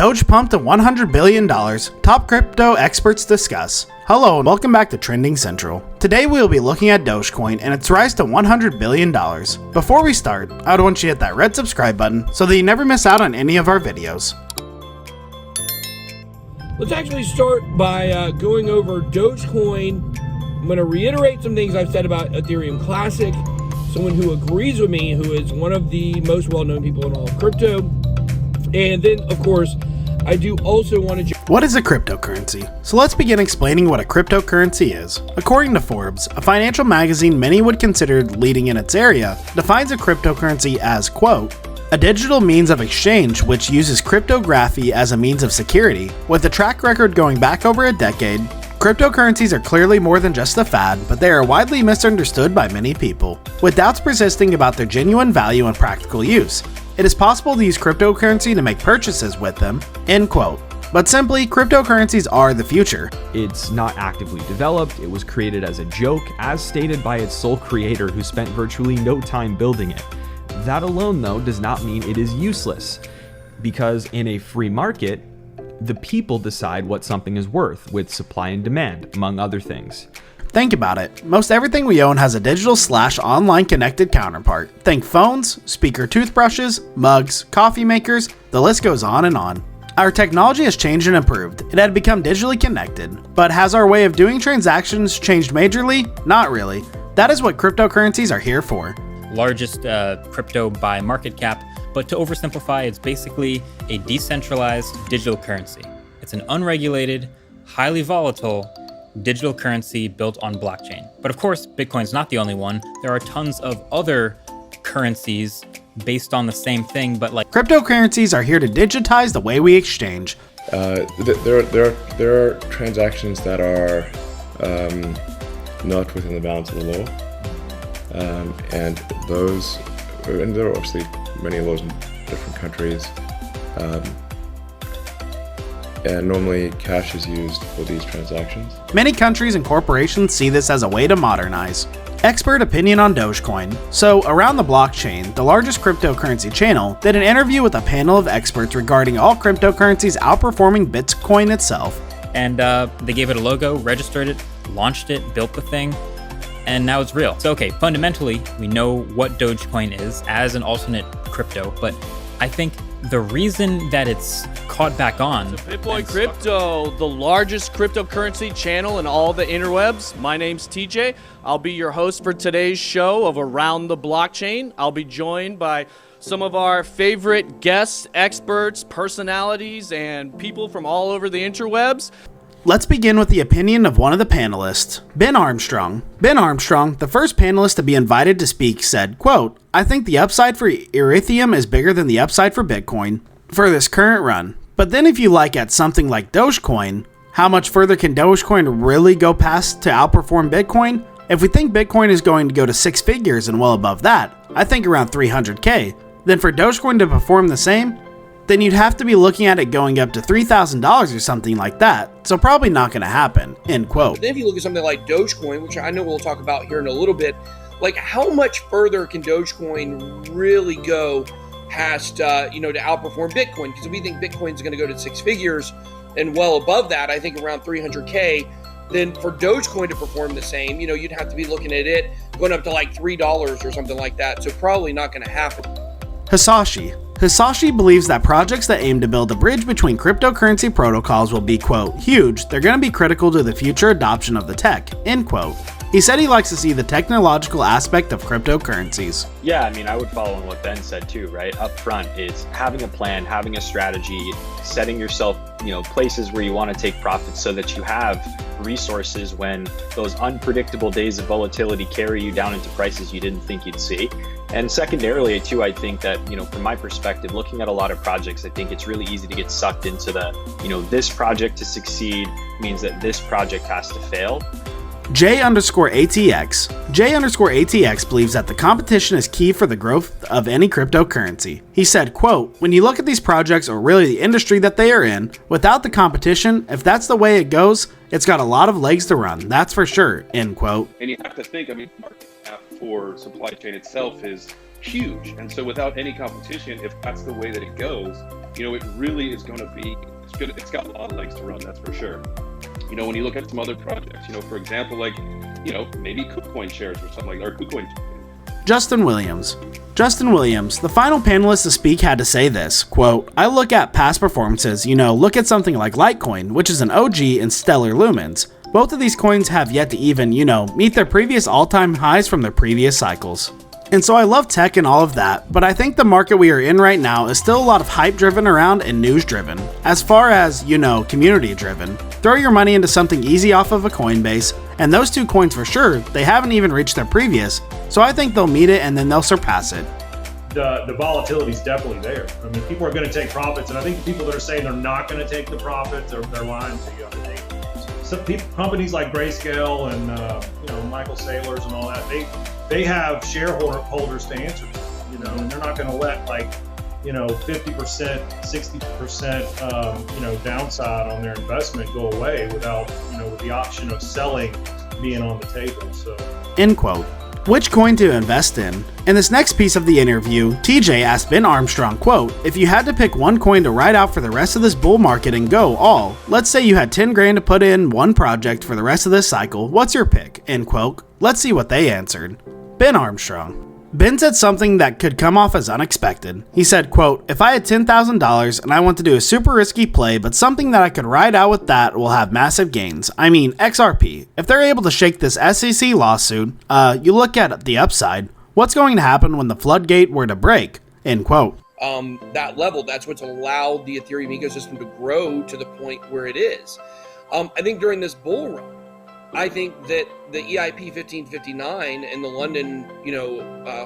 Doge pumped to $100 billion. Top crypto experts discuss. Hello and welcome back to Trending Central. Today we will be looking at Dogecoin and its rise to $100 billion. Before we start, I would want you to hit that red subscribe button so that you never miss out on any of our videos. Let's actually start by going over Dogecoin. I'm going to reiterate some things I've said about Ethereum Classic. Someone who agrees with me, who is one of the most well-known people in all of crypto. And then, of course, I do also want to... What is a cryptocurrency? So let's begin explaining what a cryptocurrency is. According to Forbes, a financial magazine many would consider leading in its area, defines a cryptocurrency as, quote, a digital means of exchange which uses cryptography as a means of security. With a track record going back over a decade, cryptocurrencies are clearly more than just a fad, but they are widely misunderstood by many people, with doubts persisting about their genuine value and practical use. It is possible to use cryptocurrency to make purchases with them, end quote. But simply, cryptocurrencies are the future. It's not actively developed, it was created as a joke, as stated by its sole creator who spent virtually no time building it. That alone, though, does not mean it is useless, because in a free market, the people decide what something is worth, with supply and demand, among other things. Think about it. Most everything we own has a digital/online connected counterpart. Think phones, speaker toothbrushes, mugs, coffee makers, the list goes on and on. Our technology has changed and improved. It had become digitally connected. But has our way of doing transactions changed majorly? Not really. That is what cryptocurrencies are here for. Largest crypto by market cap, but to oversimplify, it's basically a decentralized digital currency. It's an unregulated, highly volatile digital currency built on blockchain. But of course, Bitcoin's not the only one. There are tons of other currencies based on the same thing, but like... Cryptocurrencies are here to digitize the way we exchange. There are transactions that are not within the bounds of the law. And there are obviously many laws in different countries. And normally cash is used for these transactions. Many countries and corporations see this as a way to modernize. Expert opinion on Dogecoin. So, Around the Blockchain, the largest cryptocurrency channel, did an interview with a panel of experts regarding all cryptocurrencies outperforming Bitcoin itself. And they gave it a logo, registered it, launched it, built the thing, and now it's real. So, okay, fundamentally, we know what Dogecoin is as an alternate crypto, but I think the reason that it's caught back on... So Bitcoin Crypto, the largest cryptocurrency channel in all the interwebs. My name's TJ. I'll be your host for today's show of Around the Blockchain. I'll be joined by some of our favorite guests, experts, personalities, and people from all over the interwebs. Let's begin with the opinion of one of the panelists, Ben Armstrong. Ben Armstrong, the first panelist to be invited to speak, said, quote, I think the upside for Ethereum is bigger than the upside for Bitcoin for this current run. But then if you look at something like Dogecoin, how much further can Dogecoin really go past to outperform Bitcoin? If we think Bitcoin is going to go to six figures and well above that, I think around 300K, then for Dogecoin to perform the same, then you'd have to be looking at it going up to $3,000 or something like that. So probably not going to happen, end quote. Then if you look at something like Dogecoin, which I know we'll talk about here in a little bit, like how much further can Dogecoin really go past, to outperform Bitcoin? Because we think Bitcoin's going to go to six figures and well above that, I think around 300K. Then for Dogecoin to perform the same, you'd have to be looking at it going up to like $3 or something like that. So probably not going to happen. Hisashi believes that projects that aim to build a bridge between cryptocurrency protocols will be, quote, huge. They're going to be critical to the future adoption of the tech, end quote. He said he likes to see the technological aspect of cryptocurrencies. Yeah, I would follow on what Ben said too, right? Up front, it's having a plan, having a strategy, setting yourself, places where you want to take profits so that you have resources when those unpredictable days of volatility carry you down into prices you didn't think you'd see. And secondarily too, I think that, from my perspective, looking at a lot of projects, I think it's really easy to get sucked into the, this project to succeed means that this project has to fail. J_ATX believes that the competition is key for the growth of any cryptocurrency. He said, quote, when you look at these projects or really the industry that they are in, without the competition, if that's the way it goes, it's got a lot of legs to run, that's for sure, end quote. And you have to think, market cap for supply chain itself is huge. And so without any competition, if that's the way that it goes, it really is going to be, it's got a lot of legs to run, that's for sure. When you look at some other projects, for example, like, maybe KuCoin shares or something like that, or KuCoin. Justin Williams. Justin Williams, the final panelist to speak, had to say this, quote, I look at past performances, look at something like Litecoin, which is an OG and stellar lumens. Both of these coins have yet to even, meet their previous all-time highs from their previous cycles. And so I love tech and all of that, but I think the market we are in right now is still a lot of hype driven around and news driven. As far as, community driven. Throw your money into something easy off of a Coinbase, and those two coins for sure, they haven't even reached their previous, so I think they'll meet it and then they'll surpass it. The volatility is definitely there. I mean, people are going to take profits, and I think the people that are saying they're not going to take the profits, they're lying to you. I mean, some companies like Grayscale and Michael Saylor's and all that, they have shareholders to answer to, and they're not going to let 50%, 60%, downside on their investment go away without, with the option of selling being on the table. So, end quote. Which coin to invest in? In this next piece of the interview, TJ asked Ben Armstrong, quote, if you had to pick one coin to ride out for the rest of this bull market and go all, let's say you had 10 grand to put in one project for the rest of this cycle, what's your pick? End quote. Let's see what they answered. Ben Armstrong. Ben said something that could come off as unexpected. He said, quote, if I had $10,000 and I want to do a super risky play, but something that I could ride out with that will have massive gains. I mean, XRP. If they're able to shake this SEC lawsuit, you look at the upside. What's going to happen when the floodgate were to break? End quote. That level, that's what's allowed the Ethereum ecosystem to grow to the point where it is. I think during this bull run, I think that the EIP 1559 and the London,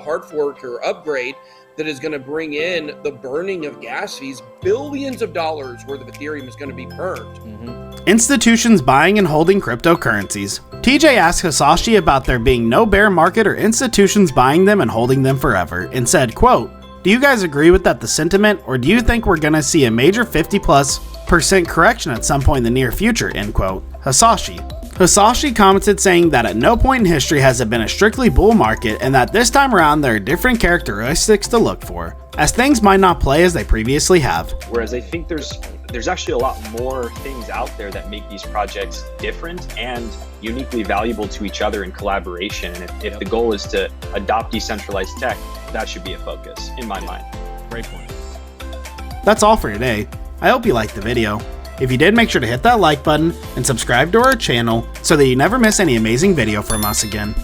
hard fork or upgrade that is going to bring in the burning of gas fees, billions of dollars worth of Ethereum is going to be burned. Mm-hmm. Institutions buying and holding cryptocurrencies. TJ asked Hisashi about there being no bear market or institutions buying them and holding them forever, and said, quote, do you guys agree with the sentiment, or do you think we're going to see a major 50+% correction at some point in the near future, end quote. Hisashi commented saying that at no point in history has it been a strictly bull market, and that this time around there are different characteristics to look for, as things might not play as they previously have. Whereas I think there's actually a lot more things out there that make these projects different and uniquely valuable to each other in collaboration. And if the goal is to adopt decentralized tech, that should be a focus in my mind. Great point. That's all for today. I hope you liked the video. If you did, make sure to hit that like button and subscribe to our channel so that you never miss any amazing video from us again.